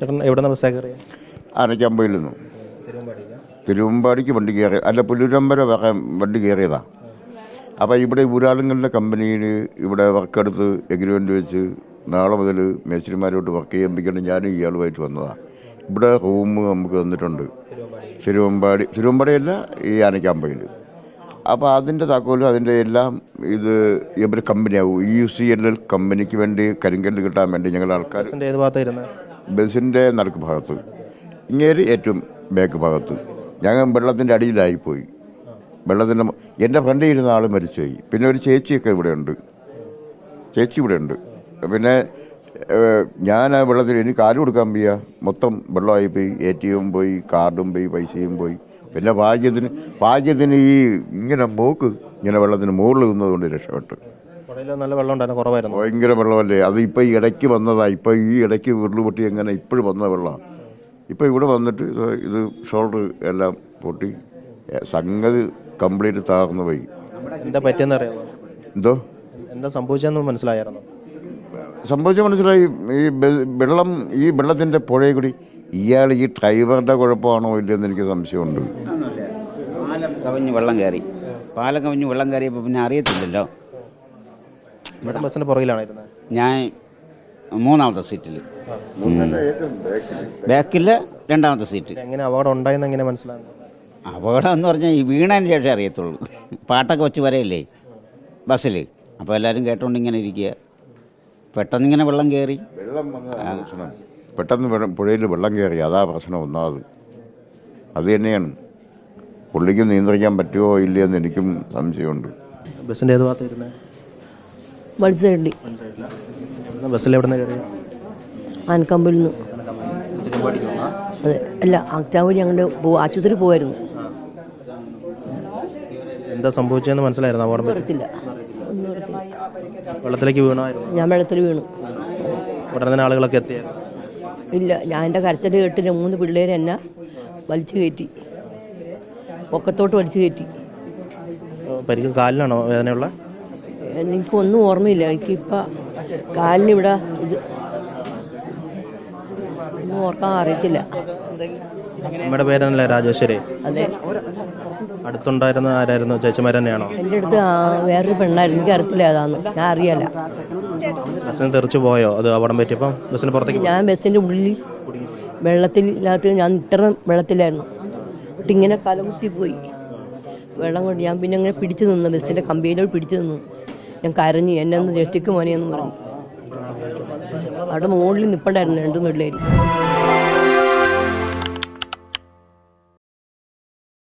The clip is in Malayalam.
ചേട്ടൻ എവിടെ നിന്ന് ബസ്സൊക്കെ കയറിയ? ആനക്കാമ്പയിൽ നിന്നു തിരുവമ്പാടിക്ക് വണ്ടി കയറി, അല്ല പുല്ലൂരമ്പര വണ്ടി കയറിയതാണ്. അപ്പോൾ ഇവിടെ ഊരാളുങ്ങളുടെ കമ്പനിയിൽ ഇവിടെ വർക്കെടുത്ത് എഗ്രിമെൻ്റ് വെച്ച് നാളെ മുതൽ മേസ്ത്രിമാരോട്ട് വർക്ക് ചെയ്യിപ്പിക്കണം. ഞാനും ഇയാളുമായിട്ട് വന്നതാണ്. ഇവിടെ റൂം നമുക്ക് തന്നിട്ടുണ്ട് തിരുവമ്പാടിയല്ല, ഈ ആനക്കാമ്പയിൽ. അപ്പോൾ അതിൻ്റെ താക്കോലും അതിൻ്റെ എല്ലാം ഇത് ഇവർ കമ്പനിയാവും. UCL കമ്പനിക്ക് വേണ്ടി കരിങ്കല്ല് കിട്ടാൻ വേണ്ടി ഞങ്ങളുടെ ആൾക്കാർ ഏത് ഭാഗത്തായിരുന്നു? ബസ്സിൻ്റെ നടുക്ക് ഭാഗത്ത്, ഇങ്ങേര് ഏറ്റവും ബാക്ക് ഭാഗത്ത്. ഞങ്ങൾ വെള്ളത്തിൻ്റെ അടിയിലായിപ്പോയി. വെള്ളത്തിൻ്റെ എൻ്റെ ഫ്രണ്ടിൽ ഇരുന്ന ആൾ മരിച്ചുപോയി. പിന്നെ ഒരു ചേച്ചിയൊക്കെ ഇവിടെയുണ്ട്, പിന്നെ ഞാൻ ആ വെള്ളത്തിൽ എനിക്ക് കാല് കൊടുക്കാൻ വയ്യ, മൊത്തം വെള്ളമായിപ്പോയി. ATM പോയി, കാർഡും പോയി, പൈസയും പോയി. പിന്നെ ഭാഗ്യത്തിന് ഈ ഇങ്ങനെ ഇങ്ങനെ വെള്ളത്തിന് മുകളിൽ നിന്നതുകൊണ്ട് രക്ഷപ്പെട്ടു. നല്ല വെള്ളം ഉണ്ടായിരുന്നു, കുറവായിരുന്നു. ഭയങ്കര വെള്ളമല്ലേ അത്. ഇപ്പം ഈ ഇടയ്ക്ക് വന്നതാണ്. ഇപ്പം ഈ ഇടയ്ക്ക് ഉരുളുപൊട്ടി എങ്ങനെ ഇപ്പോഴും വന്ന വെള്ളമാണ്. ഇപ്പം ഇവിടെ വന്നിട്ട് ഇത് ഷോൾഡർ എല്ലാം പൊട്ടി, സംഗതി കംപ്ലീറ്റ് താർന്നു പോയി. എന്താ പറ്റിയെന്ന് അറിയാമോ? എന്തോ എന്താ സംഭവിച്ചതെന്ന് മനസ്സിലായിരുന്നു? മനസ്സിലായി. ഈ വെള്ളത്തിൻ്റെ പുഴയിൽ കൂടി ഇയാൾ ഈ ഡ്രൈവറുടെ കുഴപ്പമാണോ ഇല്ലയെന്ന് എനിക്ക് സംശയമുണ്ട്. പാലം കവിഞ്ഞ് വെള്ളം കയറിയപ്പോൾ പിന്നെ അറിയത്തില്ലല്ലോ. ബസ്സിന് പുറകിലാണായിരുന്നത്. ഞാൻ 3ാമത്തെ സീറ്റിൽ, ബാക്കിൽ 2ാമത്തെ സീറ്റ്. എങ്ങനെ അപകടം ഉണ്ടായെന്ന് എങ്ങനെ മനസ്സിലാകുന്നത്? അപകടം എന്ന് പറഞ്ഞാൽ ഈ വീണതിന് ശേഷം അറിയത്തുള്ളൂ. പാട്ടൊക്കെ വെച്ച് വരെയല്ലേ ബസ്സിൽ, അപ്പോൾ എല്ലാവരും കേട്ടോണ്ട് ഇങ്ങനെ ഇരിക്കുക. പെട്ടെന്നിങ്ങനെ വെള്ളം കയറി, പെട്ടെന്ന് പുഴയിൽ വെള്ളം കയറി. അതാ പ്രശ്നം ഒന്നാമത്. അത് തന്നെയാണ്. പുള്ളിക്ക് നിയന്ത്രിക്കാൻ പറ്റുമോ ഇല്ലയെന്ന് എനിക്കും സംശയമുണ്ട്. ബസ്സിൻ്റെ ഏത് ഭാഗത്തായിരുന്നത്? ബസ്സിൽ എവിടെ നിന്ന് കയറി? ആനക്കാമ്പിൽ നിന്ന്. അതെ, അല്ല ആക്റ്റാമ്പൂരി ഞങ്ങളുടെ ആശുപത്രി പോവായിരുന്നു. എന്താ സംഭവിച്ചതെന്ന് മനസ്സിലായിരുന്നു? അപകടം അറിയത്തില്ല. വെള്ളത്തിലേക്ക് വീണായിരുന്നു? ഞാൻ വെള്ളത്തിൽ വീണു. ഉടനെ തന്നെ ആളുകളൊക്കെ എത്തിയായിരുന്നു? ഇല്ല, ഞാൻ എൻ്റെ കരത്തിൽ കേട്ടിട്ട് 3 പിള്ളേരെ എന്നെ വലിച്ചു കയറ്റി, പൊക്കത്തോട്ട് വലിച്ചു കയറ്റി. പരിക്ക് കാലിനാണോ വേദനയുള്ള? എനിക്കൊന്നും ഓർമ്മയില്ല. എനിക്കിപ്പോൾ കാലിനിവിടെ ഇത് ഒന്നും ഓർക്കാൻ അറിയത്തില്ല. നമ്മുടെ പേരല്ലേ രാജേശ്വരി? അതെ. അടുത്തുണ്ടായിരുന്ന ആരായിരുന്നു? ചേച്ചിമാർ തന്നെയാണോ? എൻ്റെ അടുത്ത് വേറൊരു പെണ്ണായിരുന്നു. എനിക്ക് അറിയത്തില്ല ഏതാന്ന്, ഞാൻ അറിയാല. ബസ്സിന് തെറിച്ചു പോയോ അത് അപകടം പറ്റിയപ്പം? ബസ്സിന് പുറത്തേക്ക് ഞാൻ ബസ്സിൻ്റെ ഉള്ളിൽ വെള്ളത്തില്ലാത്ത ഞാൻ ഇത്ര വെള്ളത്തിലായിരുന്നു. എന്നിട്ട് ഇങ്ങനെ കലകുത്തി പോയി വെള്ളം കൊണ്ട്. ഞാൻ പിന്നെ അങ്ങനെ പിടിച്ചു നിന്നു, ബസ്സിൻ്റെ കമ്പിയിലോട്ട് പിടിച്ചു നിന്നു. ഞാൻ കരഞ്ഞു, എന്നെ ഒന്ന് രക്ഷിക്കും മോനെന്ന് പറഞ്ഞു. അവിടെ മുകളിൽ നിൽപ്പണ്ടായിരുന്നു 2 പിള്ളേർ.